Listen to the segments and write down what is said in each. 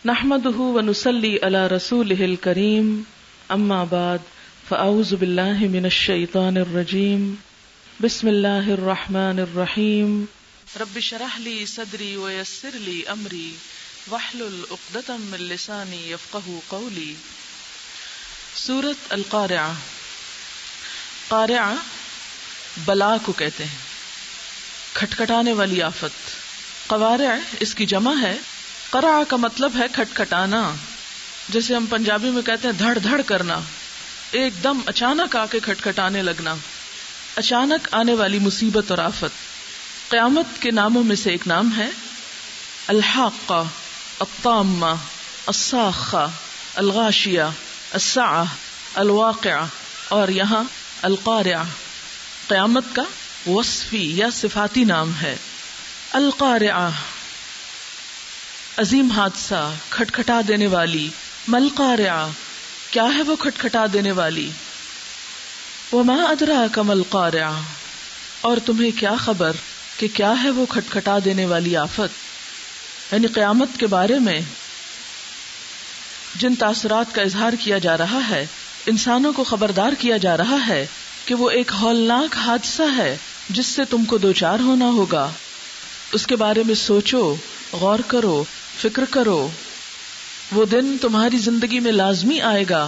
نحمده ونصلي على رسوله الكريم اما بعد فاعوذ بالله من الشيطان الرجيم بسم الله الرحمن الرحيم رب اشرح لي صدري ويسر لي امري واحلل عقدة من لساني يفقهوا قولي۔ سورۃ القارعہ۔ قارعہ بلا کو کہتے ہیں، کھٹکھٹانے والی آفت۔ قوارع اس کی جمع ہے۔ قرع کا مطلب ہے کھٹکھٹانا، جیسے ہم پنجابی میں کہتے ہیں دھڑ دھڑ کرنا، ایک دم اچانک آ کے کھٹکھٹانے لگنا، اچانک آنے والی مصیبت اور آفت۔ قیامت کے ناموں میں سے ایک نام ہے الحاقہ، الطامہ، الصاخہ، الغاشیہ، الساعہ، الواقعہ، اور یہاں القارعہ قیامت کا وصفی یا صفاتی نام ہے۔ القارعہ عظیم حادثہ، کھٹکھٹا دینے والی۔ مل قارعہ کیا ہے وہ کھٹکھٹا دینے والی؟ وما ادراک مل قارعہ، اور تمہیں کیا خبر کہ کیا ہے وہ کھٹکھٹا دینے والی آفت؟ یعنی قیامت کے بارے میں جن تاثرات کا اظہار کیا جا رہا ہے، انسانوں کو خبردار کیا جا رہا ہے کہ وہ ایک ہولناک حادثہ ہے جس سے تم کو دوچار ہونا ہوگا۔ اس کے بارے میں سوچو، غور کرو، فکر کرو۔ وہ دن تمہاری زندگی میں لازمی آئے گا۔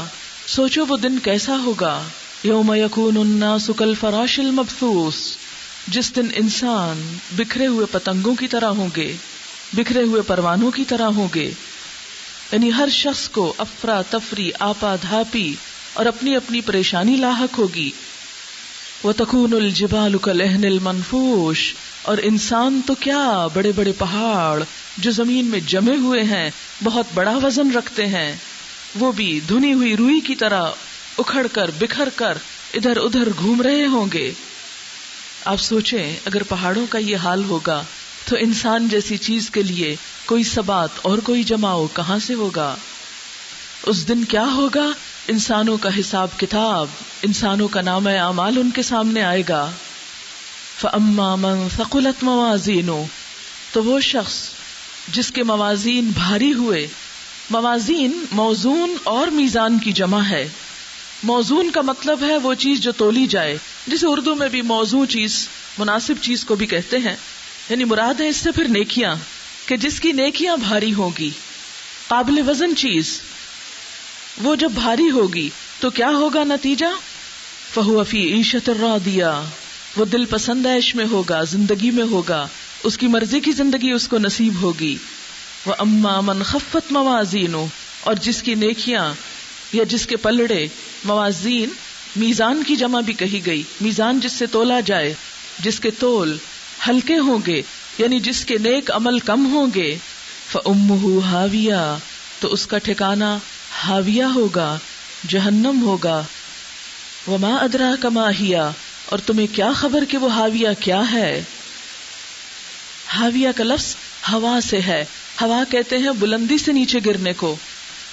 سوچو وہ دن کیسا ہوگا۔ یوم یکون الناس کالفراش المبثوث، جس دن انسان بکھرے ہوئے پتنگوں کی طرح ہوں گے، بکھرے ہوئے پروانوں کی طرح ہوں گے۔ یعنی ہر شخص کو افرا تفری، آپا دھاپی اور اپنی اپنی پریشانی لاحق ہوگی۔ وَتَكُونُ الْجِبَالُ كَالْعِهْنِ الْمَنْفُوشِ، اور انسان تو کیا، بڑے بڑے پہاڑ جو زمین میں جمے ہوئے ہیں، بہت بڑا وزن رکھتے ہیں، وہ بھی دھنی ہوئی روئی کی طرح اکھڑ کر بکھر کر ادھر ادھر گھوم رہے ہوں گے۔ آپ سوچیں اگر پہاڑوں کا یہ حال ہوگا تو انسان جیسی چیز کے لیے کوئی ثبات اور کوئی جماؤ کہاں سے ہوگا؟ اس دن کیا ہوگا؟ انسانوں کا حساب کتاب، انسانوں کا نامہ اعمال ان کے سامنے آئے گا۔ فَأَمَّا مَن ثَقُلَتْ مَوَازِينُهُ، تو وہ شخص جس کے موازین بھاری ہوئے۔ موازین موزون اور میزان کی جمع ہے۔ موزون کا مطلب ہے وہ چیز جو تولی جائے، جسے اردو میں بھی موزوں چیز، مناسب چیز کو بھی کہتے ہیں۔ یعنی مراد ہے اس سے پھر نیکیاں، کہ جس کی نیکیاں بھاری ہوگی، قابل وزن چیز، وہ جب بھاری ہوگی تو کیا ہوگا نتیجہ؟ فَهُوَ فِي عِيشَةٍ رَاضِيَةٍ، وہ دل پسند عیش میں ہوگا، زندگی میں ہوگا، اس کی مرضی کی زندگی اس کو نصیب ہوگی۔ وَأَمَّا مَنْ خَفَّتْ مَوَازِينُهُ، اور جس کی نیکیاں یا جس کے پلڑے، موازین میزان کی جمع بھی کہی گئی، میزان جس سے تولا جائے، جس کے تول ہلکے ہوں گے، یعنی جس کے نیک عمل کم ہوں گے۔ فَأُمُّهُ هَاوِيَةٌ، تو اس کا ٹھکانہ ہاویہ ہوگا، جہنم ہوگا۔ وَمَا أَدْرَاكَ مَا هِيَ، اور تمہیں کیا خبر کہ وہ ہاویہ کیا ہے؟ ہاویہ کا لفظ ہوا سے ہے۔ ہوا کہتے ہیں بلندی سے نیچے گرنے کو،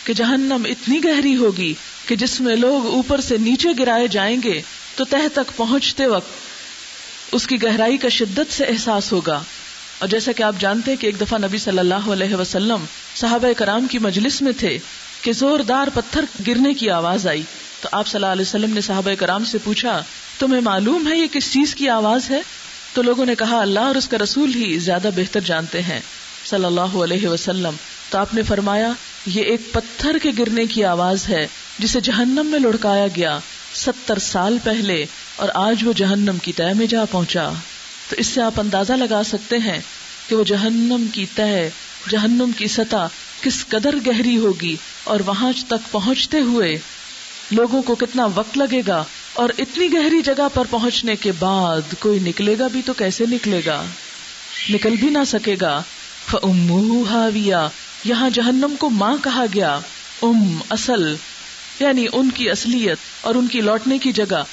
کہ جہنم اتنی گہری ہوگی کہ جس میں لوگ اوپر سے نیچے گرائے جائیں گے تو تہ تک پہنچتے وقت اس کی گہرائی کا شدت سے احساس ہوگا۔ اور جیسا کہ آپ جانتے ہیں کہ ایک دفعہ نبی صلی اللہ علیہ وسلم صحابہ کرام کی مجلس میں تھے کہ زوردار پتھر گرنے کی آواز آئی، تو آپ صلی اللہ علیہ وسلم نے صحابہ کرام سے پوچھا تمہیں معلوم ہے یہ کس چیز کی آواز ہے؟ تو لوگوں نے کہا اللہ اور اس کا رسول ہی زیادہ بہتر جانتے ہیں صلی اللہ علیہ وسلم۔ تو آپ نے فرمایا یہ ایک پتھر کے گرنے کی آواز ہے جسے جہنم میں لڑکایا گیا 70 سال پہلے، اور آج وہ جہنم کی تہہ میں جا پہنچا۔ تو اس سے آپ اندازہ لگا سکتے ہیں کہ وہ جہنم کی تہہ، جہنم کی سطح کس قدر گہری ہوگی، اور وہاں تک پہنچتے ہوئے لوگوں کو کتنا وقت لگے گا، اور اتنی گہری جگہ پر پہنچنے کے بعد کوئی نکلے گا بھی تو کیسے نکلے گا؟ نکل بھی نہ سکے گا۔ فَأُمُّهُ هَاوِيَةٌ، یہاں جہنم کو ماں کہا گیا، اصل، یعنی ان کی اصلیت اور ان کی لوٹنے کی جگہ۔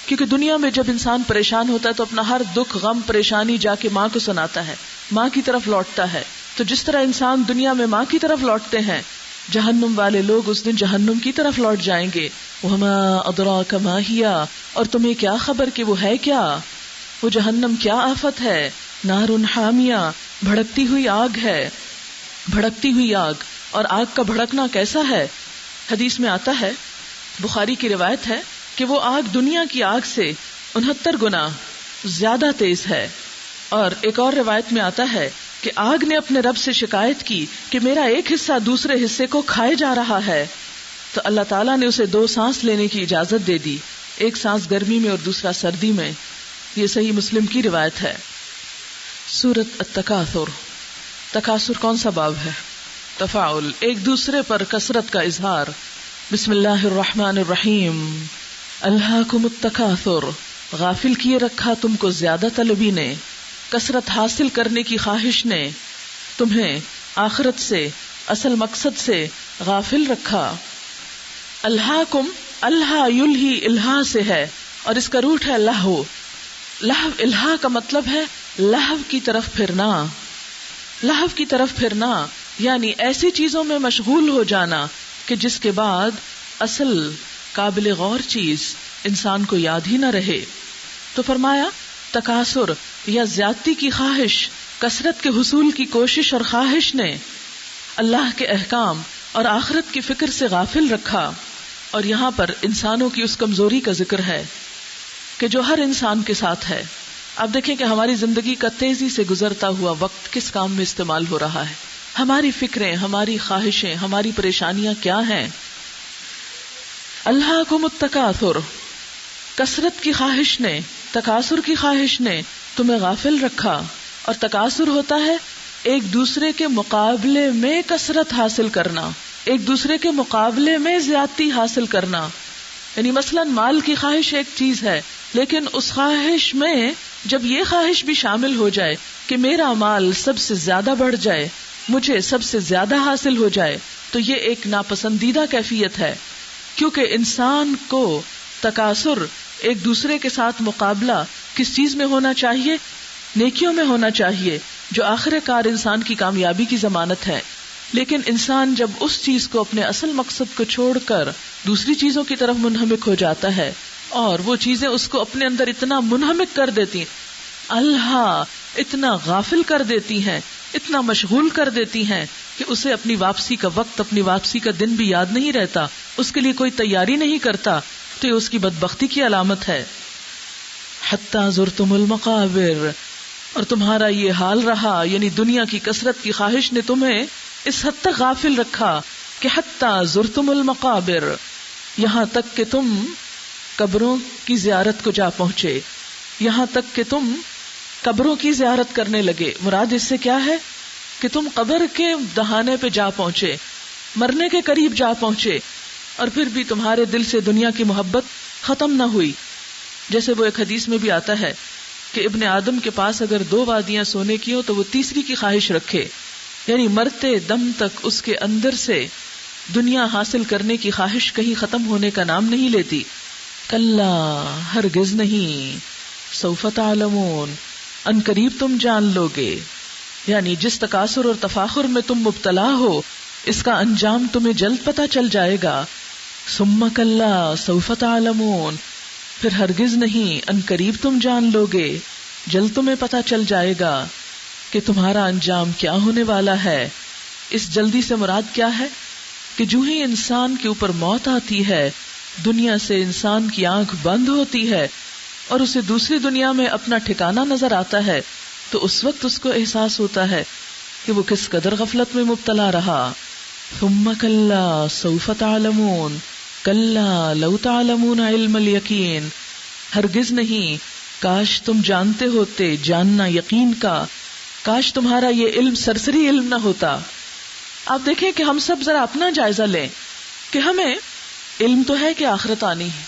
کیونکہ دنیا میں جب انسان پریشان ہوتا ہے تو اپنا ہر دکھ، غم، پریشانی جا کے ماں کو سناتا ہے، ماں کی طرف لوٹتا ہے۔ تو جس طرح انسان دنیا میں ماں کی طرف لوٹتے ہیں، جہنم والے لوگ اس دن جہنم کی طرف لوٹ جائیں گے۔ وَمَا أَدْرَاكَ مَا هِيَ، اور تمہیں کیا خبر کہ وہ ہے کیا؟ وہ جہنم کیا آفت ہے؟ نار حامیہ، بھڑکتی ہوئی آگ ہے، بھڑکتی ہوئی آگ۔ اور آگ کا بھڑکنا کیسا ہے؟ حدیث میں آتا ہے، بخاری کی روایت ہے کہ وہ آگ دنیا کی آگ سے 69 گنا زیادہ تیز ہے. اور ایک اور روایت میں آتا ہے کہ آگ نے اپنے رب سے شکایت کی کہ میرا ایک حصہ دوسرے حصے کو کھائے جا رہا ہے، تو اللہ تعالیٰ نے اسے 2 سانس لینے کی اجازت دے دی، ایک سانس گرمی میں اور دوسرا سردی میں. یہ صحیح مسلم کی روایت ہے. سورۃ التکاثر. تکاثر کون سا باب ہے؟ تفاعل، ایک دوسرے پر کثرت کا اظہار. بسم اللہ الرحمن الرحیم. الہاکم التکاثر، غافل کیے رکھا تم کو زیادہ طلبی نے، کثرت حاصل کرنے کی خواہش نے تمہیں آخرت سے، اصل مقصد سے غافل رکھا. الہاکم، الہا یلہی الہا سے ہے اور اس کا روٹ ہے لہو. لہو الہا کا مطلب ہے لہو کی طرف پھرنا. لہو کی طرف پھرنا یعنی ایسی چیزوں میں مشغول ہو جانا کہ جس کے بعد اصل قابل غور چیز انسان کو یاد ہی نہ رہے. تو فرمایا تکاثر یا زیادتی کی خواہش، کثرت کے حصول کی کوشش اور خواہش نے اللہ کے احکام اور آخرت کی فکر سے غافل رکھا. اور یہاں پر انسانوں کی اس کمزوری کا ذکر ہے کہ جو ہر انسان کے ساتھ ہے. اب دیکھیں کہ ہماری زندگی کا تیزی سے گزرتا ہوا وقت کس کام میں استعمال ہو رہا ہے، ہماری فکریں، ہماری خواہشیں، ہماری پریشانیاں کیا ہیں. الہاکم التکاثر، کثرت کی خواہش نے، تکاثر کی خواہش نے تمہیں غافل رکھا. اور تکاثر ہوتا ہے ایک دوسرے کے مقابلے میں کثرت حاصل کرنا، ایک دوسرے کے مقابلے میں زیادتی حاصل کرنا. یعنی مثلا مال کی خواہش ایک چیز ہے، لیکن اس خواہش میں جب یہ خواہش بھی شامل ہو جائے کہ میرا مال سب سے زیادہ بڑھ جائے، مجھے سب سے زیادہ حاصل ہو جائے، تو یہ ایک ناپسندیدہ کیفیت ہے. کیونکہ انسان کو تکاثر، ایک دوسرے کے ساتھ مقابلہ کس چیز میں ہونا چاہیے؟ نیکیوں میں ہونا چاہیے، جو آخر کار انسان کی کامیابی کی ضمانت ہے. لیکن انسان جب اس چیز کو، اپنے اصل مقصد کو چھوڑ کر دوسری چیزوں کی طرف منہمک ہو جاتا ہے اور وہ چیزیں اس کو اپنے اندر اتنا منہمک کر دیتی ہیں، اللہ اتنا غافل کر دیتی ہیں، اتنا مشغول کر دیتی ہیں کہ اسے اپنی واپسی کا وقت، اپنی واپسی کا دن بھی یاد نہیں رہتا، اس کے لیے کوئی تیاری نہیں کرتا، تو یہ اس کی بدبختی کی علامت ہے. حتی زرتم المقابر، اور تمہارا یہ حال رہا، یعنی دنیا کی کثرت کی خواہش نے تمہیں اس حد تک غافل رکھا کہ حتی زرتم المقابر، یہاں تک کہ تم قبروں کی زیارت کو جا پہنچے، یہاں تک کہ تم قبروں کی زیارت کرنے لگے. مراد اس سے کیا ہے کہ تم قبر کے دہانے پہ جا پہنچے، مرنے کے قریب جا پہنچے، اور پھر بھی تمہارے دل سے دنیا کی محبت ختم نہ ہوئی. جیسے وہ ایک حدیث میں بھی آتا ہے کہ ابن آدم کے پاس اگر 2 وادیاں سونے کی ہوں تو وہ تیسری کی خواہش رکھے، یعنی مرتے دم تک اس کے اندر سے دنیا حاصل کرنے کی خواہش کہیں ختم ہونے کا نام نہیں لیتی. کلا، ہرگز نہیں، سوف تعلمون، ان قریب تم جان لوگے. یعنی جس تکاثر اور تفاخر میں تم مبتلا ہو، اس کا انجام تمہیں جلد پتہ چل جائے گا. ثم کلا سوف تعلمون، پھر ہرگز نہیں، ان قریب تم جان لوگے، جلد تمہیں پتہ چل جائے گا کہ تمہارا انجام کیا ہونے والا ہے. اس جلدی سے مراد کیا ہے کہ جو ہی انسان کے اوپر موت آتی ہے، دنیا سے انسان کی آنکھ بند ہوتی ہے اور اسے دوسری دنیا میں اپنا ٹھکانہ نظر آتا ہے، تو اس وقت اس کو احساس ہوتا ہے کہ وہ کس قدر غفلت میں مبتلا رہا. ثم کلا سوف تعلمون کلا لو تعلمون علم الیقین، ہرگز نہیں، کاش تم جانتے ہوتے جاننا یقین کا، کاش تمہارا یہ علم سرسری علم نہ ہوتا. آپ دیکھیں کہ ہم سب ذرا اپنا جائزہ لیں کہ ہمیں علم تو ہے کہ آخرت آنی ہے،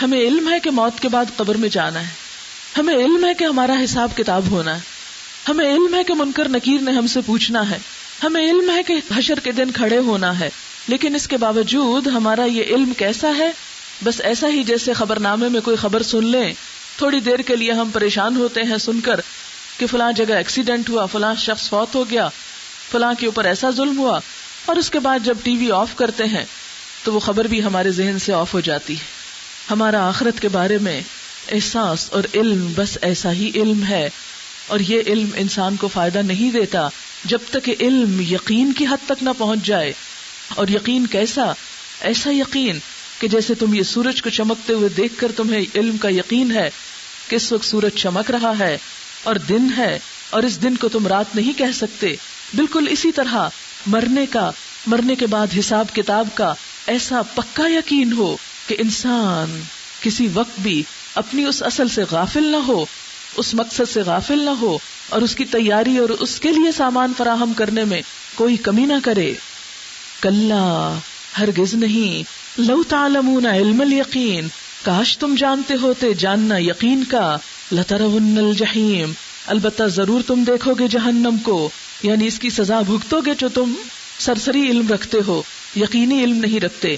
ہمیں علم ہے کہ موت کے بعد قبر میں جانا ہے، ہمیں علم ہے کہ ہمارا حساب کتاب ہونا ہے، ہمیں علم ہے کہ منکر نکیر نے ہم سے پوچھنا ہے، ہمیں علم ہے کہ حشر کے دن کھڑے ہونا ہے. لیکن اس کے باوجود ہمارا یہ علم کیسا ہے؟ بس ایسا ہی جیسے خبر نامے میں کوئی خبر سن لیں، تھوڑی دیر کے لیے ہم پریشان ہوتے ہیں سن کر کہ فلاں جگہ ایکسیڈنٹ ہوا، فلاں شخص فوت ہو گیا، فلاں کے اوپر ایسا ظلم ہوا، اور اس کے بعد جب ٹی وی آف کرتے ہیں تو وہ خبر بھی ہمارے ذہن سے آف ہو جاتی ہے. ہمارا آخرت کے بارے میں احساس اور علم بس ایسا ہی علم ہے، اور یہ علم انسان کو فائدہ نہیں دیتا جب تک کہ علم یقین کی حد تک نہ پہنچ جائے. اور یقین کیسا؟ ایسا یقین کہ جیسے تم یہ سورج کو چمکتے ہوئے دیکھ کر تمہیں علم کا یقین ہے کہ اس وقت سورج چمک رہا ہے اور دن ہے اور اس دن کو تم رات نہیں کہہ سکتے. بالکل اسی طرح مرنے کے بعد حساب کتاب کا ایسا پکا یقین ہو کہ انسان کسی وقت بھی اپنی اس اصل سے غافل نہ ہو، اس مقصد سے غافل نہ ہو، اور اس کی تیاری اور اس کے لیے سامان فراہم کرنے میں کوئی کمی نہ کرے. کلا، ہرگز نہیں. لو تعلمون علم الیقین، کاش تم جانتے ہوتے جاننا یقین کا. لترون الجحیم، البتہ ضرور تم دیکھو گے جہنم کو، یعنی اس کی سزا بھگتو گے جو تم سرسری علم رکھتے ہو، یقینی علم نہیں رکھتے.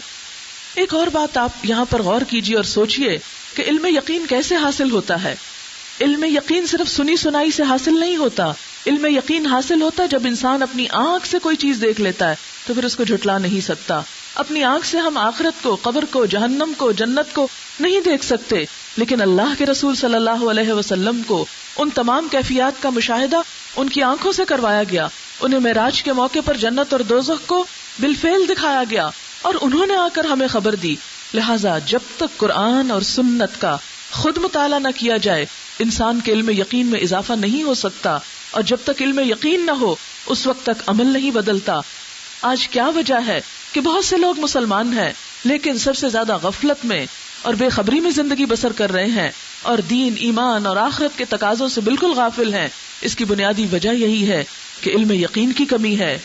ایک اور بات آپ یہاں پر غور کیجیے اور سوچئے کہ علم یقین کیسے حاصل ہوتا ہے. علم یقین صرف سنی سنائی سے حاصل نہیں ہوتا. علم یقین حاصل ہوتا جب انسان اپنی آنکھ سے کوئی چیز دیکھ لیتا ہے تو پھر اس کو جھٹلا نہیں سکتا. اپنی آنکھ سے ہم آخرت کو، قبر کو، جہنم کو، جنت کو نہیں دیکھ سکتے، لیکن اللہ کے رسول صلی اللہ علیہ وسلم کو ان تمام کیفیات کا مشاہدہ ان کی آنکھوں سے کروایا گیا. انہیں معراج کے موقع پر جنت اور دوزخ کو بالفعل دکھایا گیا اور انہوں نے آ کر ہمیں خبر دی. لہٰذا جب تک قرآن اور سنت کا خود مطالعہ نہ کیا جائے انسان کے علم یقین میں اضافہ نہیں ہو سکتا، اور جب تک علم یقین نہ ہو اس وقت تک عمل نہیں بدلتا. آج کیا وجہ ہے کہ بہت سے لوگ مسلمان ہیں لیکن سب سے زیادہ غفلت میں اور بے خبری میں زندگی بسر کر رہے ہیں اور دین، ایمان اور آخرت کے تقاضوں سے بالکل غافل ہیں. اس کی بنیادی وجہ یہی ہے کہ علم یقین کی کمی ہے.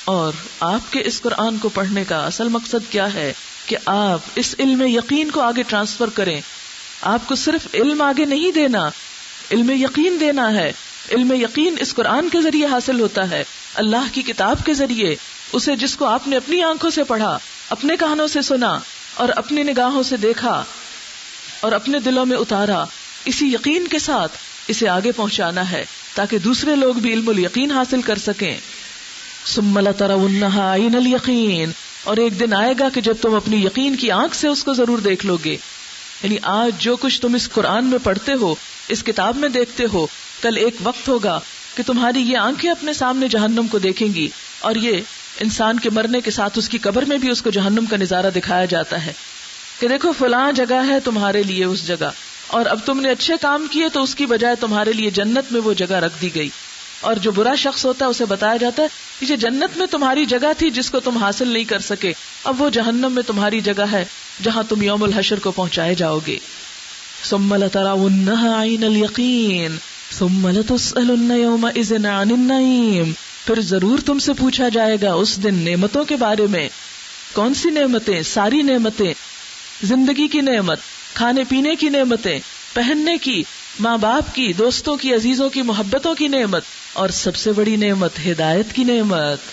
اور آپ کے اس قرآن کو پڑھنے کا اصل مقصد کیا ہے کہ آپ اس علم یقین کو آگے ٹرانسفر کریں. آپ کو صرف علم آگے نہیں دینا، علم یقین دینا ہے. علم یقین اس قرآن کے ذریعے حاصل ہوتا ہے، اللہ کی کتاب کے ذریعے. اسے جس کو آپ نے اپنی آنکھوں سے پڑھا، اپنے کانوں سے سنا اور اپنی نگاہوں سے دیکھا اور اپنے دلوں میں اتارا، اسی یقین کے ساتھ اسے آگے پہنچانا ہے تاکہ دوسرے لوگ بھی علم الیقین حاصل کر سکیں. ثم لترونها عین الیقین، اور ایک دن آئے گا کہ جب تم اپنی یقین کی آنکھ سے اس کو ضرور دیکھ لو گے. یعنی آج جو کچھ تم اس قرآن میں پڑھتے ہو، اس کتاب میں دیکھتے ہو، کل ایک وقت ہوگا کہ تمہاری یہ آنکھیں اپنے سامنے جہنم کو دیکھیں گی. اور یہ انسان کے مرنے کے ساتھ اس کی قبر میں بھی اس کو جہنم کا نظارہ دکھایا جاتا ہے کہ دیکھو فلاں جگہ ہے تمہارے لیے اس جگہ، اور اب تم نے اچھے کام کیے تو اس کی بجائے تمہارے لیے جنت میں وہ جگہ رکھ دی گئی. اور جو برا شخص ہوتا ہے اسے بتایا جاتا ہے یہ جنت میں تمہاری جگہ تھی جس کو تم حاصل نہیں کر سکے، اب وہ جہنم میں تمہاری جگہ ہے جہاں تم یوم الحشر کو پہنچائے جاؤ گے. ثم لترونها عین الیقین ثم لتسألن یومئذ عن النعیم، پھر ضرور تم سے پوچھا جائے گا اس دن نعمتوں کے بارے میں. کون سی نعمتیں؟ ساری نعمتیں. زندگی کی نعمت، کھانے پینے کی نعمتیں، پہننے کی، ماں باپ کی، دوستوں کی، عزیزوں کی محبتوں کی نعمت، اور سب سے بڑی نعمت ہدایت کی نعمت.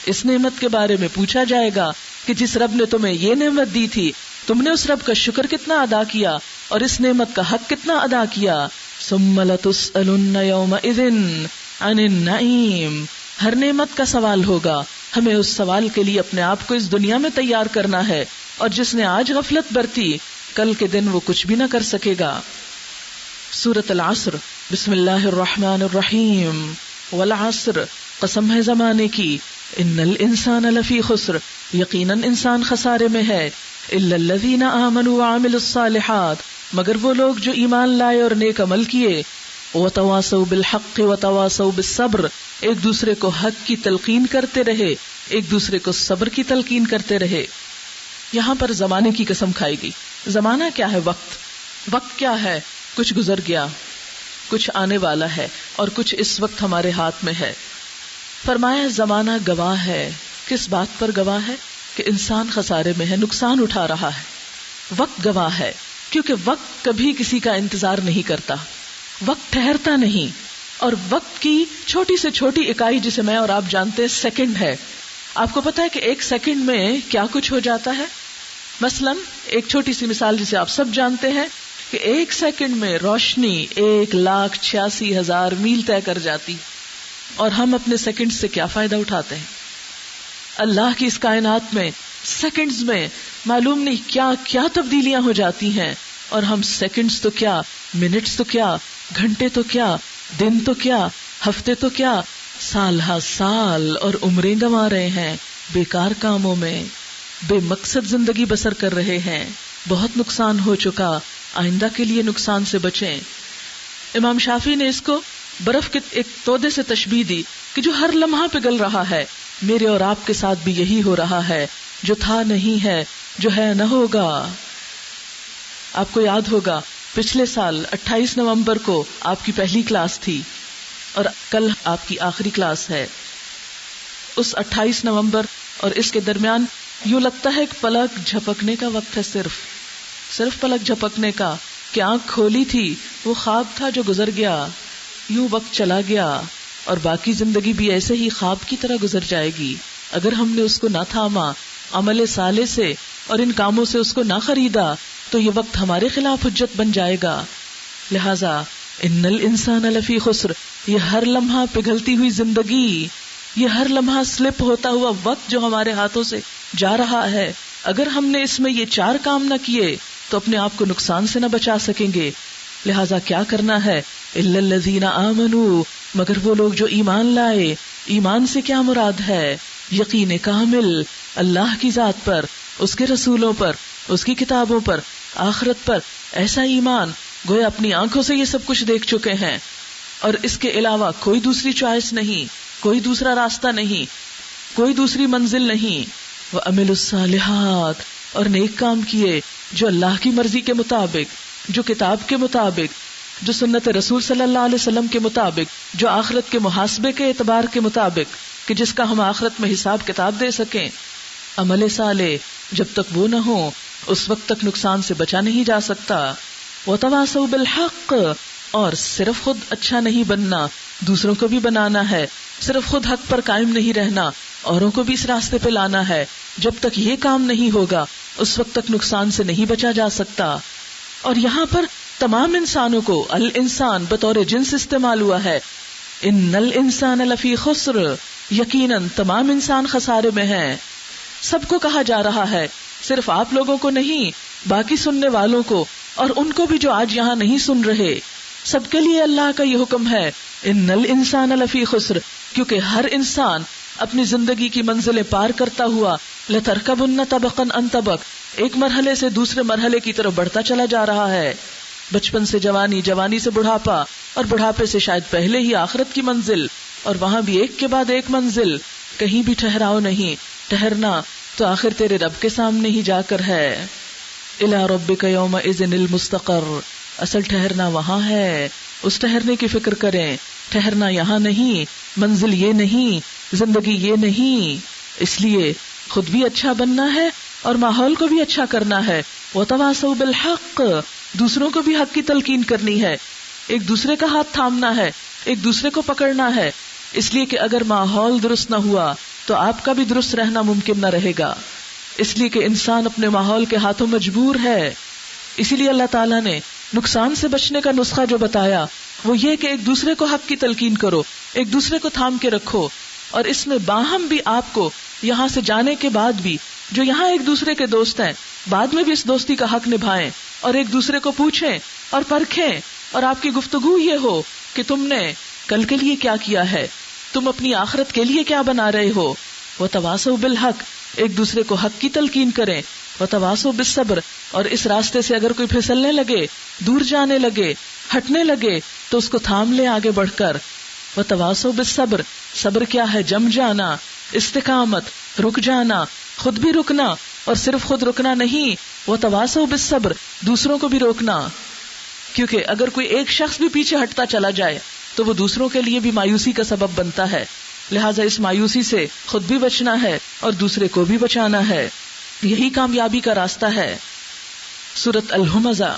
اس نعمت کے بارے میں پوچھا جائے گا کہ جس رب نے تمہیں یہ نعمت دی تھی تم نے اس رب کا شکر کتنا ادا کیا اور اس نعمت کا حق کتنا ادا کیا. ثم لتسألن یومئذ عن النعیم، ہر نعمت کا سوال ہوگا. ہمیں اس سوال کے لیے اپنے آپ کو اس دنیا میں تیار کرنا ہے، اور جس نے آج غفلت برتی کل کے دن وہ کچھ بھی نہ کر سکے گا. سورۃ العصر، بسم اللہ الرحمن الرحیم. والعصر، قسم ہے زمانے کی. ان الانسان لفی خسر، یقیناً انسان خسارے میں ہے. الا الذین آمنوا وعملوا الصالحات، مگر وہ لوگ جو ایمان لائے اور نیک عمل کیے. وتواصوا بالحق وتواصوا بالصبر، ایک دوسرے کو حق کی تلقین کرتے رہے، ایک دوسرے کو صبر کی تلقین کرتے رہے. یہاں پر زمانے کی قسم کھائی گئی. زمانہ کیا ہے؟ وقت کیا ہے؟ کچھ گزر گیا، کچھ آنے والا ہے، اور کچھ اس وقت ہمارے ہاتھ میں ہے. فرمایا زمانہ گواہ ہے. کس بات پر گواہ ہے؟ کہ انسان خسارے میں ہے، نقصان اٹھا رہا ہے. وقت گواہ ہے کیونکہ وقت کبھی کسی کا انتظار نہیں کرتا، وقت ٹھہرتا نہیں. اور وقت کی چھوٹی سے چھوٹی اکائی جسے میں اور آپ جانتے ہیں سیکنڈ ہے. آپ کو پتا ہے کہ ایک سیکنڈ میں کیا کچھ ہو جاتا ہے؟ مثلا ایک چھوٹی سی مثال جسے آپ سب جانتے ہیں کہ ایک سیکنڈ میں روشنی 1,86,000 میل طے کر جاتی، اور ہم اپنے سیکنڈ سے کیا فائدہ اٹھاتے ہیں؟ اللہ کی اس کائنات میں سیکنڈز میں معلوم نہیں کیا کیا تبدیلیاں ہو جاتی ہیں، اور ہم سیکنڈز تو کیا، منٹس تو کیا، گھنٹے تو کیا، دن تو کیا، ہفتے تو کیا، سال ہا سال اور عمریں گنوا رہے ہیں بیکار کاموں میں، بے مقصد زندگی بسر کر رہے ہیں. بہت نقصان ہو چکا، آئندہ کے لیے نقصان سے بچیں. امام شافعی نے اس کو برف کے ایک تودے سے تشبیہ دی کہ جو ہر لمحہ پگھل رہا ہے. میرے اور آپ کے ساتھ بھی یہی ہو رہا ہے، جو تھا نہیں ہے، جو ہے نہ ہوگا. آپ کو یاد ہوگا پچھلے سال 28 نومبر کو آپ کی پہلی کلاس تھی اور کل آپ کی آخری کلاس ہے. اس 28 نومبر اور اس کے درمیان یوں لگتا ہے ایک پلک جھپکنے کا وقت ہے، صرف پلک جھپکنے کا کہ آنکھ کھولی تھی، وہ خواب تھا جو گزر گیا. یوں وقت چلا گیا اور باقی زندگی بھی ایسے ہی خواب کی طرح گزر جائے گی اگر ہم نے اس کو نہ تھاما، عمل صالح سے اور ان کاموں سے اس کو نہ خریدا تو یہ وقت ہمارے خلاف حجت بن جائے گا. لہذا ان الانسان لفی خسر، یہ ہر لمحہ پگھلتی ہوئی زندگی، یہ ہر لمحہ سلپ ہوتا ہوا وقت جو ہمارے ہاتھوں سے جا رہا ہے، اگر ہم نے اس میں یہ 4 کام نہ کیے تو اپنے آپ کو نقصان سے نہ بچا سکیں گے. لہذا کیا کرنا ہے؟ الا الذین آمنوا، مگر وہ لوگ جو ایمان لائے. ایمان سے کیا مراد ہے؟ یقین کامل اللہ کی ذات پر، اس کے رسولوں پر، اس کی کتابوں پر، آخرت پر. ایسا ایمان گویا اپنی آنکھوں سے یہ سب کچھ دیکھ چکے ہیں اور اس کے علاوہ کوئی دوسری چوائس نہیں، کوئی دوسرا راستہ نہیں، کوئی دوسری منزل نہیں. وَعَمِلُوا الصَّالِحَاتِ، اور نیک کام کیے جو اللہ کی مرضی کے مطابق، جو کتاب کے مطابق، جو سنت رسول صلی اللہ علیہ وسلم کے مطابق، جو آخرت کے محاسبے کے اعتبار کے مطابق کہ جس کا ہم آخرت میں حساب کتاب دے سکیں. عمل صالح جب تک وہ نہ ہو اس وقت تک نقصان سے بچا نہیں جا سکتا. وَتَوَاصَوْا بِالْحَقِّ، اور صرف خود اچھا نہیں بننا، دوسروں کو بھی بنانا ہے. صرف خود حق پر قائم نہیں رہنا، اوروں کو بھی اس راستے پہ لانا ہے. جب تک یہ کام نہیں ہوگا اس وقت تک نقصان سے نہیں بچا جا سکتا. اور یہاں پر تمام انسانوں کو الانسان بطور جنس استعمال ہوا ہے. ان الانسان لفی خسر، یقیناً تمام انسان خسارے میں ہیں. سب کو کہا جا رہا ہے، صرف آپ لوگوں کو نہیں، باقی سننے والوں کو اور ان کو بھی جو آج یہاں نہیں سن رہے. سب کے لیے اللہ کا یہ حکم ہے ان الانسان لفی خسر، کیونکہ ہر انسان اپنی زندگی کی منزلیں پار کرتا ہوا لترکبن طبقا عن طبق، ایک مرحلے سے دوسرے مرحلے کی طرف بڑھتا چلا جا رہا ہے. بچپن سے جوانی، جوانی سے بڑھاپا اور بڑھاپے سے شاید پہلے ہی آخرت کی منزل، اور وہاں بھی ایک کے بعد ایک منزل، کہیں بھی ٹھہراؤ نہیں. ٹھہرنا تو آخر تیرے رب کے سامنے ہی جا کر ہے. الی ربک یومئذ المستقر، اصل ٹھہرنا وہاں ہے. اس ٹھہرنے کی فکر کریں. ٹھہرنا یہاں نہیں، منزل یہ نہیں، زندگی یہ نہیں. اس لیے خود بھی اچھا بننا ہے اور ماحول کو بھی اچھا کرنا ہے. وتواصوا بالحق، دوسروں کو بھی حق کی تلقین کرنی ہے. ایک دوسرے کا ہاتھ تھامنا ہے، ایک دوسرے کو پکڑنا ہے. اس لیے کہ اگر ماحول درست نہ ہوا تو آپ کا بھی درست رہنا ممکن نہ رہے گا. اس لیے کہ انسان اپنے ماحول کے ہاتھوں مجبور ہے. اسی لیے اللہ تعالیٰ نے نقصان سے بچنے کا نسخہ جو بتایا وہ یہ کہ ایک دوسرے کو حق کی تلقین کرو، ایک دوسرے کو تھام کے رکھو. اور اس میں باہم بھی آپ کو یہاں سے جانے کے بعد بھی جو یہاں ایک دوسرے کے دوست ہیں، بعد میں بھی اس دوستی کا حق نبھائیں اور ایک دوسرے کو پوچھیں اور پرکھیں. اور آپ کی گفتگو یہ ہو کہ تم نے کل کے لیے کیا کیا ہے، تم اپنی آخرت کے لیے کیا بنا رہے ہو. وتواصوا بالحق، ایک دوسرے کو حق کی تلقین کریں. وتواصوا بالصبر، اور اس راستے سے اگر کوئی پھسلنے لگے، دور جانے لگے، ہٹنے لگے تو اس کو تھام لے آگے بڑھ کر. وتواصوا بالصبر، صبر کیا ہے؟ جم جانا، استقامت، رک جانا، خود بھی رکنا، اور صرف خود رکنا نہیں، وتواصوا بالصبر، دوسروں کو بھی روکنا. کیونکہ اگر کوئی ایک شخص بھی پیچھے ہٹتا چلا جائے تو وہ دوسروں کے لیے بھی مایوسی کا سبب بنتا ہے. لہٰذا اس مایوسی سے خود بھی بچنا ہے اور دوسرے کو بھی بچانا ہے. یہی کامیابی کا راستہ ہے. سورۃ الہمزہ.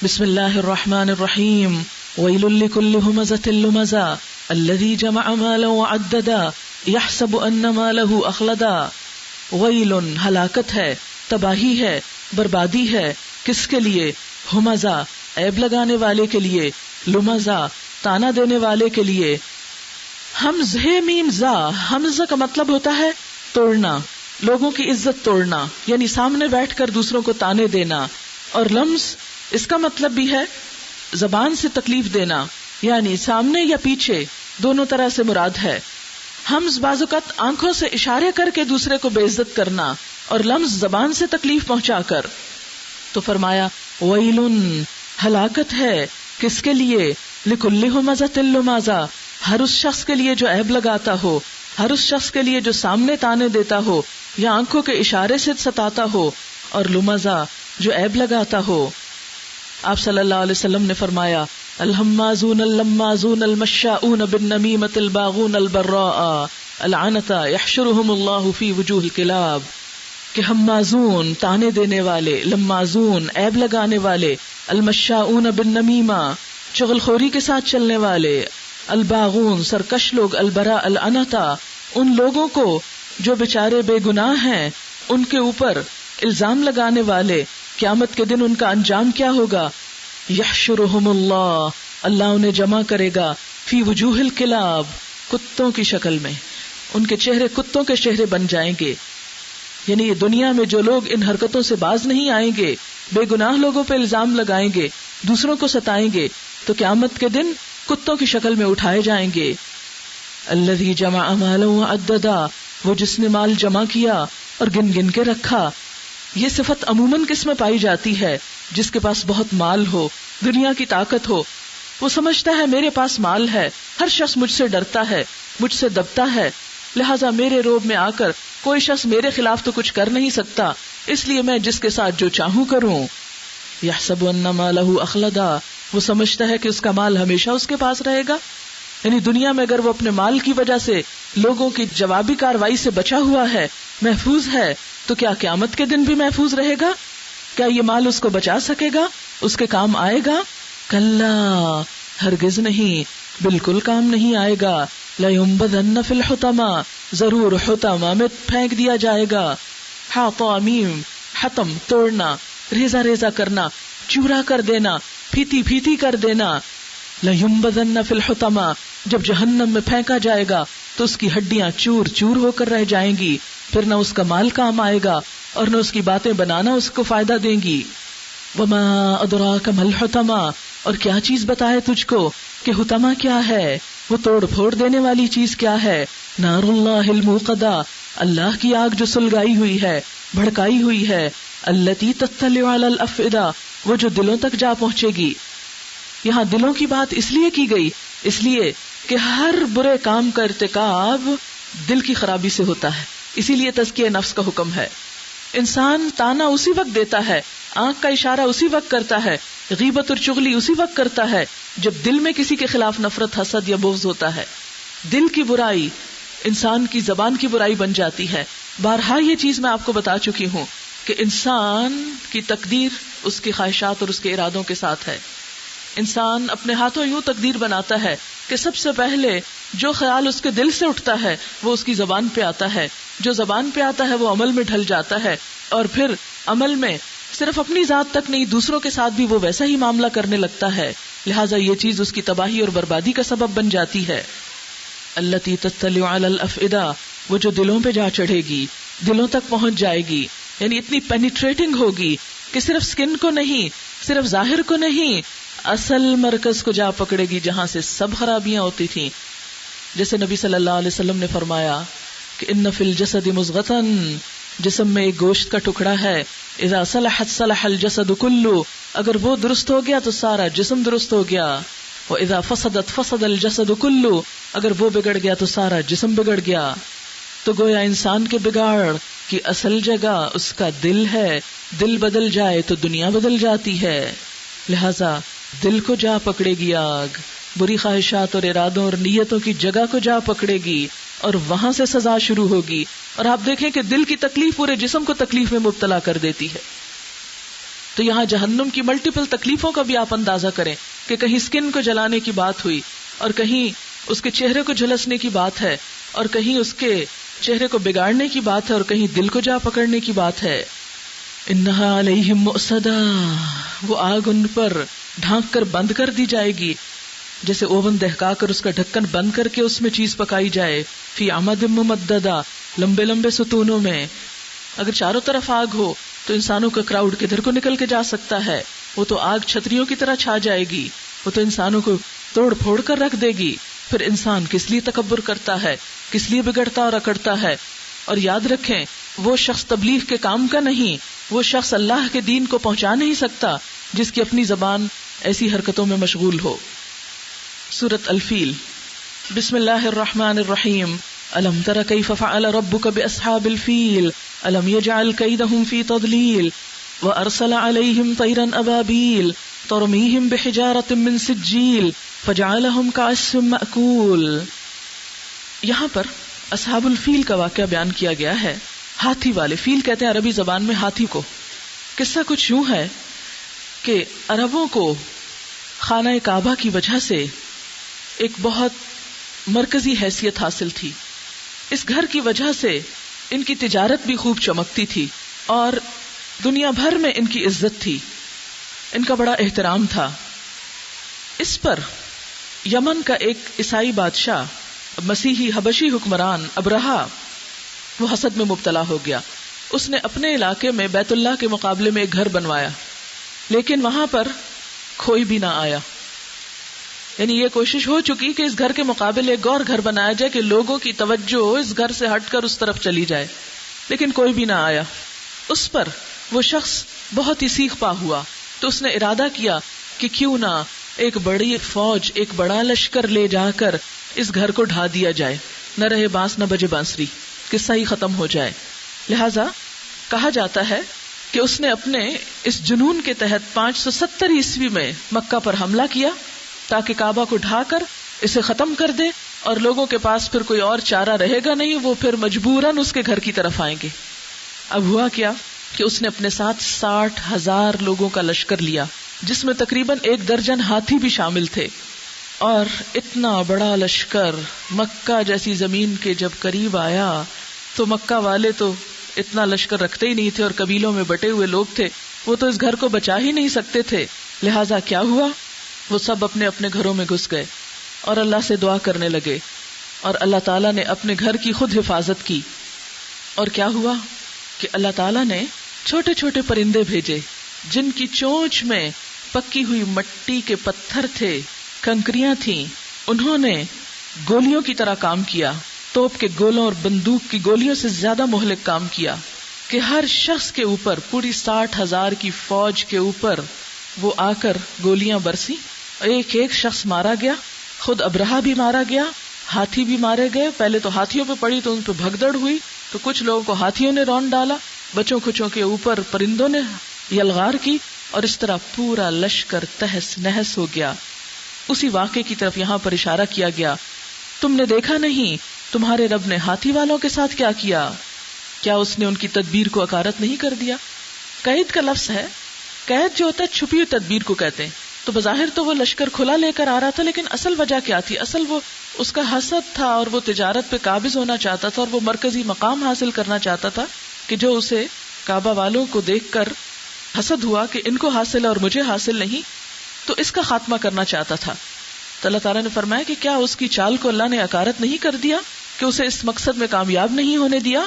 بسم اللہ الرحمن الرحیم. ویل لکل ہمزۃ لمزہ الذی جمع مالا وعددا یحسب ان مالہ اخلدا. ویل، ہلاکت ہے، تباہی ہے، بربادی ہے. کس کے لیے؟ ہمزہ، عیب لگانے والے کے لیے. لمزہ، تانا دینے والے کے لیے. حمز ہے میم زا. حمزہ کا مطلب ہوتا ہے توڑنا، لوگوں کی عزت توڑنا، یعنی سامنے بیٹھ کر دوسروں کو تانے دینا. اور لمز اس کا مطلب بھی ہے زبان سے تکلیف دینا، یعنی سامنے یا پیچھے دونوں طرح سے مراد ہے. ہم بعض اوقات آنکھوں سے اشارے کر کے دوسرے کو بے عزت کرنا اور لمز زبان سے تکلیف پہنچا کر. تو فرمایا ویلن، ہلاکت ہے کس کے لیے، لکل ہمزۃ لمزہ، ہر اس شخص کے لیے جو عیب لگاتا ہو، ہر اس شخص کے لیے جو سامنے تانے دیتا ہو یا آنکھوں کے اشارے سے ستاتا ہو، اور لمزہ جو عیب لگاتا ہو. آپ صلی اللہ علیہ وسلم نے فرمایا الہمازون اللمازون المشاؤون بالنمیمۃ الباغون البراء العنتا یحشرهم اللہ فی وجوہ الکلاب، کہ ہمازون تانے دینے والے، لمازون عیب لگانے والے، المشاؤون بالنمیمہ چغل خوری کے ساتھ چلنے والے، الباغون سرکش لوگ، البراء العنتا ان لوگوں کو جو بیچارے بے گناہ ہیں ان کے اوپر الزام لگانے والے، قیامت کے دن ان کا انجام کیا ہوگا؟ یحشرهم اللہ، اللہ انہیں جمع کرے گا، فی وجوہ الکلاب کتوں کی شکل میں، ان کے چہرے کتوں کے چہرے بن جائیں گے. یعنی یہ دنیا میں جو لوگ ان حرکتوں سے باز نہیں آئیں گے، بے گناہ لوگوں پہ الزام لگائیں گے، دوسروں کو ستائیں گے، تو قیامت کے دن کتوں کی شکل میں اٹھائے جائیں گے. الذی جمع مالا وعددا، وہ جس نے مال جمع کیا اور گن گن کے رکھا. یہ صفت عموماً کس میں پائی جاتی ہے؟ جس کے پاس بہت مال ہو، دنیا کی طاقت ہو، وہ سمجھتا ہے میرے پاس مال ہے، ہر شخص مجھ سے ڈرتا ہے، مجھ سے دبتا ہے، لہٰذا میرے روب میں آ کر کوئی شخص میرے خلاف تو کچھ کر نہیں سکتا، اس لیے میں جس کے ساتھ جو چاہوں کروں. یحسب ان مالہ اخلدا، وہ سمجھتا ہے کہ اس کا مال ہمیشہ اس کے پاس رہے گا. یعنی دنیا میں اگر وہ اپنے مال کی وجہ سے لوگوں کی جوابی کاروائی سے بچا ہوا ہے، محفوظ ہے، تو کیا قیامت کے دن بھی محفوظ رہے گا؟ کیا یہ مال اس کو بچا سکے گا، اس کے کام آئے گا؟ کلا، ہرگز نہیں، بالکل کام نہیں آئے گا. لَيُنبَذَنَّ فِي الْحُطَمَةِ، ضرور حطمہ میں پھینک دیا جائے گا. حاطمیم، حتم توڑنا، ریزہ ریزہ کرنا، چورا کر دینا، پھیتی پھیتی کر دینا. لَيُنبَذَنَّ فِي الْحُطَمَةِ، جب جہنم میں پھینکا جائے گا تو اس کی ہڈیاں چور چور ہو کر رہ جائیں گی، پھر نہ اس کا مال کام آئے گا اور نہ اس کی باتیں بنانا اس کو فائدہ دیں گی. وَمَا أَدْرَاكَ مَا الْحُطَمَةُ، اور کیا چیز بتائے تجھ کو کہ حطمہ کیا ہے، وہ توڑ پھوڑ دینے والی چیز کیا ہے؟ نار اللہ الموقدہ، اللہ کی آگ جو سلگائی ہوئی ہے، بھڑکائی ہوئی ہے. التی تطلع علی الافئدہ، وہ جو دلوں تک جا پہنچے گی. یہاں دلوں کی بات اس لیے کی گئی، اس لیے کہ ہر برے کام کا ارتکاب دل کی خرابی سے ہوتا ہے، اسی لیے تزکیہ نفس کا حکم ہے. انسان تانا اسی وقت دیتا ہے، آنکھ کا اشارہ اسی وقت کرتا ہے، غیبت اور چغلی اسی وقت کرتا ہے جب دل میں کسی کے خلاف نفرت، حسد یا بغض ہوتا ہے. دل کی برائی انسان کی زبان کی برائی بن جاتی ہے. بارہا یہ چیز میں آپ کو بتا چکی ہوں کہ انسان کی تقدیر اس کی خواہشات اور اس کے ارادوں کے ساتھ ہے. انسان اپنے ہاتھوں یوں تقدیر بناتا ہے کہ سب سے پہلے جو خیال اس کے دل سے اٹھتا ہے وہ اس کی زبان پہ آتا ہے، جو زبان پہ آتا ہے وہ عمل میں ڈھل جاتا ہے، اور پھر عمل میں صرف اپنی ذات تک نہیں، دوسروں کے ساتھ بھی وہ ویسا ہی معاملہ کرنے لگتا ہے. لہٰذا یہ چیز اس کی تباہی اور بربادی کا سبب بن جاتی ہے. التی تطلع علی الافئدہ، وہ جو دلوں پہ جا چڑھے گی، دلوں تک پہنچ جائے گی، یعنی اتنی پینیٹریٹنگ ہوگی کہ صرف سکن کو نہیں، صرف ظاہر کو نہیں، اصل مرکز کو جا پکڑے گی جہاں سے سب خرابیاں ہوتی تھیں. جیسے نبی صلی اللہ علیہ وسلم نے فرمایا کہ ان فی الجسد مضغۃ، جسم میں ایک گوشت کا ٹکڑا ہے، اذا صلحت صلح الجسد کلہ، اگر وہ درست ہو گیا تو سارا جسم درست ہو گیا. واذا فسدت فسد الجسد کلہ، اگر وہ بگڑ گیا تو سارا جسم بگڑ گیا. تو گویا انسان کے بگاڑ کی اصل جگہ اس کا دل ہے. دل بدل جائے تو دنیا بدل جاتی ہے. لہذا دل کو جا پکڑے گی آگ، بری خواہشات اور ارادوں اور نیتوں کی جگہ کو جا پکڑے گی اور وہاں سے سزا شروع ہوگی. اور آپ دیکھیں کہ دل کی تکلیف پورے جسم کو تکلیف میں مبتلا کر دیتی ہے. تو یہاں جہنم کی ملٹیپل تکلیفوں کا بھی آپ اندازہ کریں کہ کہیں سکن کو جلانے کی بات ہوئی، اور کہیں اس کے چہرے کو جھلسنے کی بات ہے، اور کہیں اس کے چہرے کو بگاڑنے کی بات ہے، اور کہیں دل کو جا پکڑنے کی بات ہے. انہا علیہم مؤصدہ، وہ آگ ان پر ڈھانک کر بند کر دی جائے گی، جیسے اوون دہکا کر اس کا ڈھکن بند کر کے اس میں چیز پکائی جائے. فی عمد ممددہ، لمبے لمبے ستونوں میں. اگر چاروں طرف آگ ہو تو انسانوں کا کراؤڈ کدھر کو نکل کے جا سکتا ہے؟ وہ تو آگ چھتریوں کی طرح چھا جائے گی، وہ تو انسانوں کو توڑ پھوڑ کر رکھ دے گی. پھر انسان کس لیے تکبر کرتا ہے؟ کس لیے بگڑتا اور اکڑتا ہے. اور یاد رکھیں وہ شخص تبلیغ کے کام کا نہیں، وہ شخص اللہ کے دین کو پہنچا نہیں سکتا جس کی اپنی زبان ایسی حرکتوں میں مشغول ہو. سورۃ الفیل. بسم اللہ الرحمن الرحیم. الم تر کیف فعل ربک باصحاب الفیل الم یجعل کیدہم فی تضلیل وارسل علیہم طیرا ابابیل ترمیہم بحجارۃ من سجیل فجعلہم کعصف مأکول. یہاں پر اصحاب الفیل کا واقعہ بیان کیا گیا ہے. ہاتھی والے، فیل کہتے ہیں عربی زبان میں ہاتھی کو. قصہ کچھ یوں ہے کہ عربوں کو خانہ کعبہ کی وجہ سے ایک بہت مرکزی حیثیت حاصل تھی. اس گھر کی وجہ سے ان کی تجارت بھی خوب چمکتی تھی اور دنیا بھر میں ان کی عزت تھی، ان کا بڑا احترام تھا. اس پر یمن کا ایک عیسائی بادشاہ، مسیحی حبشی حکمران ابرہا، وہ حسد میں مبتلا ہو گیا. اس نے اپنے علاقے میں بیت اللہ کے مقابلے میں ایک گھر بنوایا، لیکن وہاں پر کوئی بھی نہ آیا. یعنی یہ کوشش ہو چکی کہ اس گھر کے مقابلے ایک اور گھر بنایا جائے کہ لوگوں کی توجہ اس گھر سے ہٹ کر اس طرف چلی جائے، لیکن کوئی بھی نہ آیا. اس پر وہ شخص بہت ہی سیخ پا ہوا، تو اس نے ارادہ کیا کہ کیوں نہ ایک بڑی فوج، ایک بڑا لشکر لے جا کر اس گھر کو ڈھا دیا جائے، نہ رہے بانس نہ بجے بانسری، قصہ ہی ختم ہو جائے. لہذا کہا جاتا ہے کہ اس نے اپنے اس جنون کے تحت 570 عیسوی میں مکہ پر حملہ کیا تاکہ کعبہ کو ڈھا کر اسے ختم کر دے، اور لوگوں کے پاس پھر کوئی اور چارہ رہے گا نہیں، وہ پھر مجبوراً اس کے گھر کی طرف آئیں گے. اب ہوا کیا کہ اس نے اپنے ساتھ 60,000 لوگوں کا لشکر لیا، جس میں تقریباً 1 درجن ہاتھی بھی شامل تھے. اور اتنا بڑا لشکر مکہ جیسی زمین کے جب قریب آیا تو مکہ والے تو اتنا لشکر رکھتے ہی نہیں تھے، اور قبیلوں میں بٹے ہوئے لوگ تھے، وہ تو اس گھر کو بچا ہی نہیں سکتے تھے. لہٰذا کیا ہوا، وہ سب اپنے اپنے گھروں میں گھس گئے اور اللہ سے دعا کرنے لگے، اور اللہ تعالیٰ نے اپنے گھر کی خود حفاظت کی. اور کیا ہوا کہ اللہ تعالیٰ نے چھوٹے چھوٹے پرندے بھیجے جن کی چونچ میں پکی ہوئی مٹی کے پتھر تھے، کنکریاں تھیں. انہوں نے گولیوں کی طرح کام کیا، توپ کے گولوں اور بندوق کی گولیوں سے زیادہ مہلک کام کیا کہ ہر شخص کے اوپر، پوری 60,000 کی فوج کے اوپر وہ آ کر گولیاں برسی. ایک ایک شخص مارا گیا، خود ابرہا بھی مارا گیا، ہاتھی بھی مارے گئے. پہلے تو ہاتھیوں پہ پڑی تو ان پہ بھگدڑ ہوئی، تو کچھ لوگوں کو ہاتھیوں نے رون ڈالا، بچوں کچوں کے اوپر پرندوں نے یلغار کی، اور اس طرح پورا لشکر تہس نہس ہو گیا. اسی واقعے کی طرف یہاں پر اشارہ کیا گیا. تم نے دیکھا نہیں تمہارے رب نے ہاتھی والوں کے ساتھ کیا کیا؟ کیا اس نے ان کی تدبیر کو اکارت نہیں کر دیا؟ قید کا لفظ ہے، قید جو ہوتا ہے چھپی ہوئی تدبیر کو کہتے ہیں. تو بظاہر تو وہ لشکر کھلا لے کر آ رہا تھا، لیکن اصل وجہ کیا تھی؟ اصل وہ اس کا حسد تھا، اور وہ تجارت پہ قابض ہونا چاہتا تھا، اور وہ مرکزی مقام حاصل کرنا چاہتا تھا کہ جو اسے کعبہ والوں کو دیکھ کر حسد ہوا کہ ان کو حاصل ہے اور مجھے حاصل نہیں، تو اس کا خاتمہ کرنا چاہتا تھا. تو اللہ تعالیٰ نے فرمایا کہ کیا اس کی چال کو اللہ نے اکارت نہیں کر دیا کہ اسے اس مقصد میں کامیاب نہیں ہونے دیا؟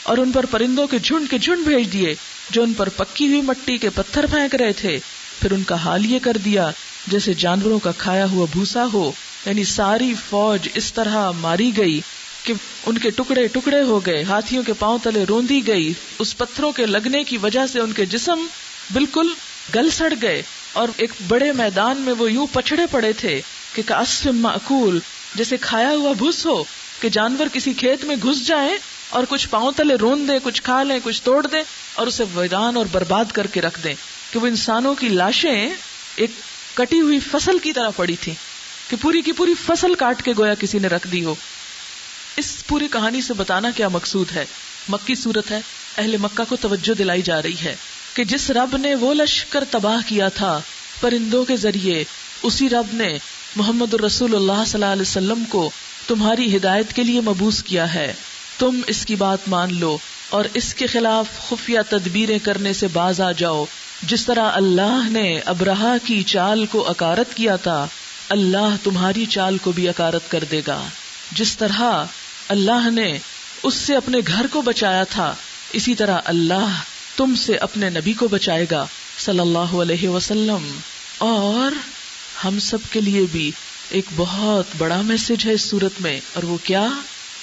اور ان پر پرندوں کے جھنڈ بھیج دیے جو ان پر پکی ہوئی مٹی کے پتھر پھینک رہے تھے. پھر ان کا حال یہ کر دیا جیسے جانوروں کا کھایا ہوا بھوسا ہو. یعنی ساری فوج اس طرح ماری گئی کہ ان کے ٹکڑے ٹکڑے ہو گئے، ہاتھیوں کے پاؤں تلے روندی گئی. اس پتھروں کے لگنے کی وجہ سے ان کے جسم بالکل گل سڑ گئے، اور ایک بڑے میدان میں وہ یوں پچھڑے پڑے تھے کہ کعصف مأکول، جیسے کھایا ہوا بھوس ہو کہ جانور کسی کھیت میں گھس جائیں اور کچھ پاؤں تلے روند دیں، کچھ کھا لیں، کچھ توڑ دیں، اور اسے ویران اور برباد کر کے رکھ دیں. کہ وہ انسانوں کی لاشیں ایک کٹی ہوئی فصل کی طرح پڑی تھی کہ پوری کی پوری فصل کاٹ کے گویا کسی نے رکھ دی ہو. اس پوری کہانی سے بتانا کیا مقصود ہے؟ مکی صورت ہے، اہل مکہ کو توجہ دلائی جا رہی ہے کہ جس رب نے وہ لشکر تباہ کیا تھا پرندوں کے ذریعے، اسی رب نے محمد الرسول اللہ صلی اللہ علیہ وسلم کو تمہاری ہدایت کے لیے مبعوث کیا ہے. تم اس کی بات مان لو اور اس کے خلاف خفیہ تدبیریں کرنے سے باز آ جاؤ. جس طرح اللہ نے ابرہا کی چال کو اکارت کیا تھا، اللہ تمہاری چال کو بھی اکارت کر دے گا. جس طرح اللہ نے اس سے اپنے گھر کو بچایا تھا، اسی طرح اللہ تم سے اپنے نبی کو بچائے گا صلی اللہ علیہ وسلم. اور ہم سب کے لیے بھی ایک بہت بڑا میسج ہے اس صورت میں، اور وہ کیا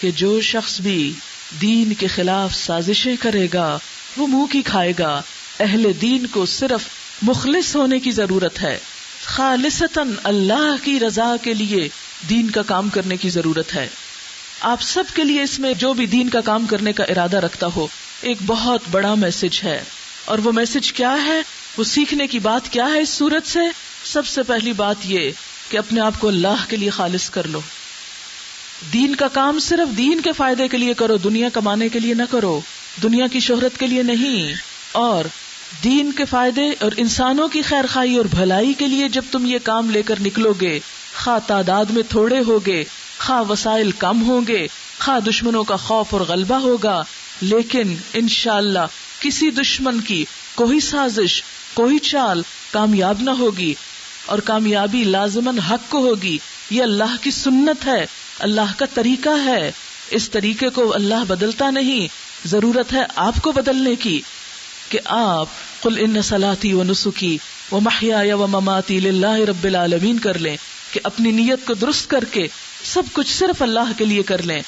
کہ جو شخص بھی دین کے خلاف سازشیں کرے گا وہ منہ کی کھائے گا. اہل دین کو صرف مخلص ہونے کی ضرورت ہے، خالصتاً اللہ کی رضا کے لیے دین کا کام کرنے کی ضرورت ہے. آپ سب کے لیے اس میں جو بھی دین کا کام کرنے کا ارادہ رکھتا ہو ایک بہت بڑا میسج ہے. اور وہ میسج کیا ہے، وہ سیکھنے کی بات کیا ہے اس صورت سے؟ سب سے پہلی بات یہ کہ اپنے آپ کو اللہ کے لیے خالص کر لو. دین کا کام صرف دین کے فائدے کے لیے کرو، دنیا کمانے کے لیے نہ کرو، دنیا کی شہرت کے لیے نہیں. اور دین کے فائدے اور انسانوں کی خیر خواہی اور بھلائی کے لیے جب تم یہ کام لے کر نکلو گے، خواہ تعداد میں تھوڑے ہوگے، خواہ وسائل کم ہوں گے، خواہ دشمنوں کا خوف اور غلبہ ہوگا، لیکن انشاءاللہ کسی دشمن کی کوئی سازش، کوئی چال کامیاب نہ ہوگی، اور کامیابی لازماً حق کو ہوگی. یہ اللہ کی سنت ہے، اللہ کا طریقہ ہے. اس طریقے کو اللہ بدلتا نہیں، ضرورت ہے آپ کو بدلنے کی کہ آپ قل ان صلاتی و نسکی و محیای و مماتی للہ رب العالمین کر لیں، کہ اپنی نیت کو درست کر کے سب کچھ صرف اللہ کے لیے کر لیں.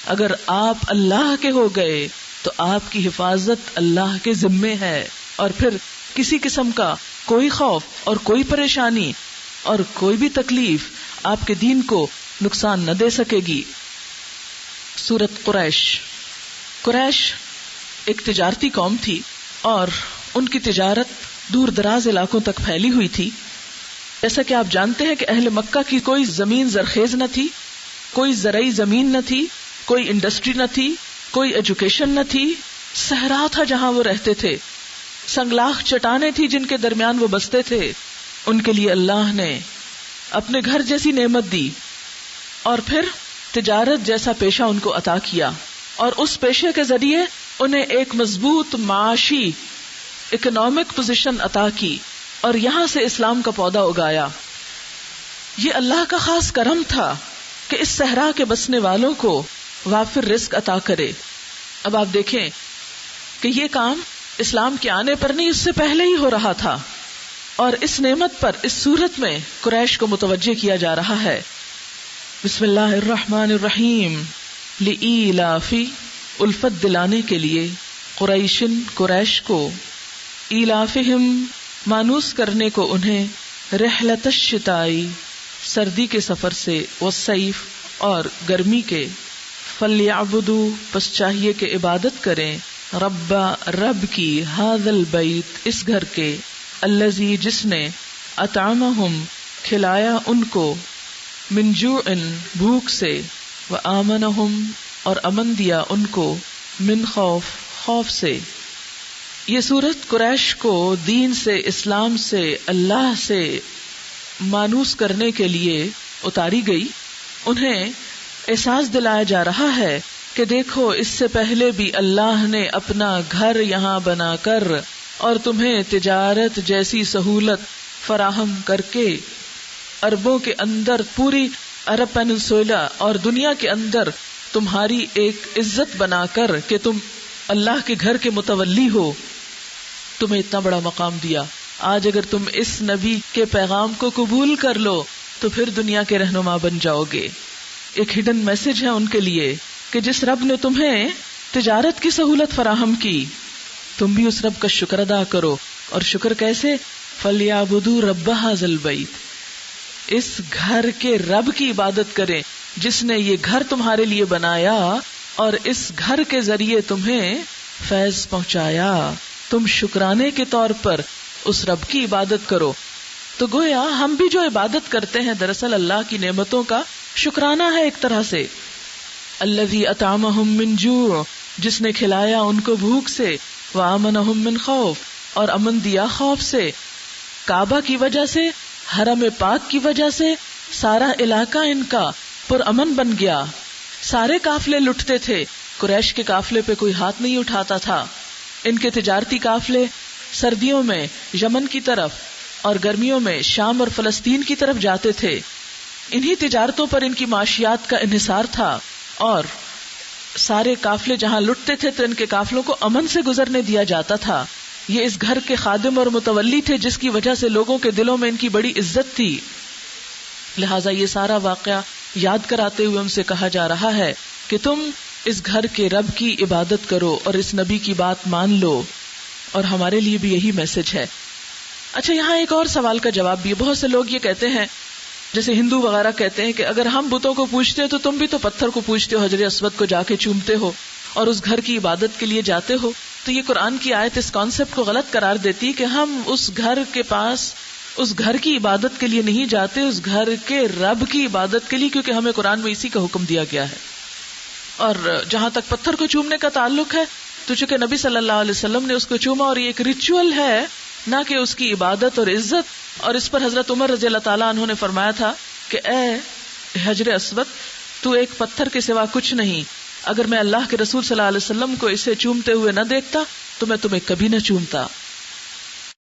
اگر آپ اللہ کے ہو گئے تو آپ کی حفاظت اللہ کے ذمے ہے، اور پھر کسی قسم کا کوئی خوف اور کوئی پریشانی اور کوئی بھی تکلیف آپ کے دین کو نقصان نہ دے سکے گی. سورۃ قریش. قریش ایک تجارتی قوم تھی اور ان کی تجارت دور دراز علاقوں تک پھیلی ہوئی تھی. جیسا کہ آپ جانتے ہیں کہ اہل مکہ کی کوئی زمین زرخیز نہ تھی، کوئی زرعی زمین نہ تھی، کوئی انڈسٹری نہ تھی، کوئی ایجوکیشن نہ تھی. صحرا تھا جہاں وہ رہتے تھے، سنگلاخ چٹانیں تھی جن کے درمیان وہ بستے تھے. ان کے لیے اللہ نے اپنے گھر جیسی نعمت دی اور پھر تجارت جیسا پیشہ ان کو عطا کیا، اور اس پیشے کے ذریعے انہیں ایک مضبوط معاشی اکنامک پوزیشن عطا کی، اور یہاں سے اسلام کا پودا اگایا. یہ اللہ کا خاص کرم تھا کہ اس صحرا کے بسنے والوں کو وافر رزق عطا کرے. اب آپ دیکھیں کہ یہ کام اسلام کے آنے پر نہیں، اس سے پہلے ہی ہو رہا تھا، اور اس نعمت پر اس صورت میں قریش کو متوجہ کیا جا رہا ہے. بسم اللہ الرحمن الرحیم. لإیلاف، الفت دلانے کے لیے، قریشن قریش کو، ایلافہم مانوس کرنے کو انہیں، رحلت الشتائی سردی کے سفر سے، والصیف اور گرمی کے، فلیعبدوا پس چاہیے کہ عبادت کریں، رب کی، ھذا البیت اس گھر کے، الذی جس نے، اطعمہم کھلایا ان کو، من جوع بھوک سے، وآمنہم اور امن دیا ان کو، من خوف سے. یہ سورت قریش کو دین سے، اسلام سے، اللہ سے مانوس کرنے کے لیے اتاری گئی. انہیں احساس دلایا جا رہا ہے کہ دیکھو اس سے پہلے بھی اللہ نے اپنا گھر یہاں بنا کر اور تمہیں تجارت جیسی سہولت فراہم کر کے عربوں کے اندر، پوری عرب پیننسولا اور دنیا کے اندر تمہاری ایک عزت بنا کر کہ تم اللہ کے گھر کے متولی ہو، تمہیں اتنا بڑا مقام دیا. آج اگر تم اس نبی کے پیغام کو قبول کر لو تو پھر دنیا کے رہنما بن جاؤ گے. ایک ہڈن میسج ہے ان کے لیے کہ جس رب نے تمہیں تجارت کی سہولت فراہم کی، تم بھی اس رب کا شکر ادا کرو. اور شکر کیسے؟ فَلْيَعْبُدُوا رَبَّ هَذَا الْبَيْتِ، اس گھر کے رب کی عبادت کریں جس نے یہ گھر تمہارے لیے بنایا اور اس گھر کے ذریعے تمہیں فیض پہنچایا. تم شکرانے کے طور پر اس رب کی عبادت کرو. تو گویا ہم بھی جو عبادت کرتے ہیں دراصل اللہ کی نعمتوں کا شکرانہ ہے ایک طرح سے. الذی اطعمہم من جوع، جس نے کھلایا ان کو بھوک سے، وآمنہم من خوف اور امن دیا خوف سے. کعبہ کی وجہ سے، حرم پاک کی وجہ سے سارا علاقہ ان کا پرامن بن گیا. سارے قافلے لٹتے تھے، قریش کے قافلے پہ کوئی ہاتھ نہیں اٹھاتا تھا. ان کے تجارتی قافلے سردیوں میں یمن کی طرف اور گرمیوں میں شام اور فلسطین کی طرف جاتے تھے. انہی تجارتوں پر ان کی معاشیات کا انحصار تھا، اور سارے قافلے جہاں لٹتے تھے تو ان کے قافلوں کو امن سے گزرنے دیا جاتا تھا. یہ اس گھر کے خادم اور متولی تھے جس کی وجہ سے لوگوں کے دلوں میں ان کی بڑی عزت تھی. لہٰذا یہ سارا واقعہ یاد کراتے ہوئے ان سے کہا جا رہا ہے کہ تم اس گھر کے رب کی عبادت کرو اور اس نبی کی بات مان لو، اور ہمارے لیے بھی یہی میسج ہے۔ اچھا، یہاں ایک اور سوال کا جواب بھی ہے۔ بہت سے لوگ یہ کہتے ہیں، جیسے ہندو وغیرہ کہتے ہیں کہ اگر ہم بتوں کو پوجتے ہیں تو تم بھی تو پتھر کو پوجتے ہو، حجر اسود کو جا کے چومتے ہو اور اس گھر کی عبادت کے لیے جاتے ہو، تو یہ قرآن کی آیت اس کانسیپٹ کو غلط قرار دیتی کہ ہم اس گھر کے پاس اس گھر کی عبادت کے لیے نہیں جاتے، اس گھر کے رب کی عبادت کے لیے، کیونکہ ہمیں قرآن میں اسی کا حکم دیا گیا ہے۔ اور جہاں تک پتھر کو چومنے کا تعلق ہے تو چونکہ نبی صلی اللہ علیہ وسلم نے اس کو چوما اور یہ ایک ریچول ہے، نہ کہ اس کی عبادت اور عزت۔ اور اس پر حضرت عمر رضی اللہ تعالیٰ عنہ نے فرمایا تھا کہ اے حجر اسود، تو ایک پتھر کے سوا کچھ نہیں، اگر میں اللہ کے رسول صلی اللہ علیہ وسلم کو اسے چومتے ہوئے نہ دیکھتا تو میں تمہیں کبھی نہ چومتا۔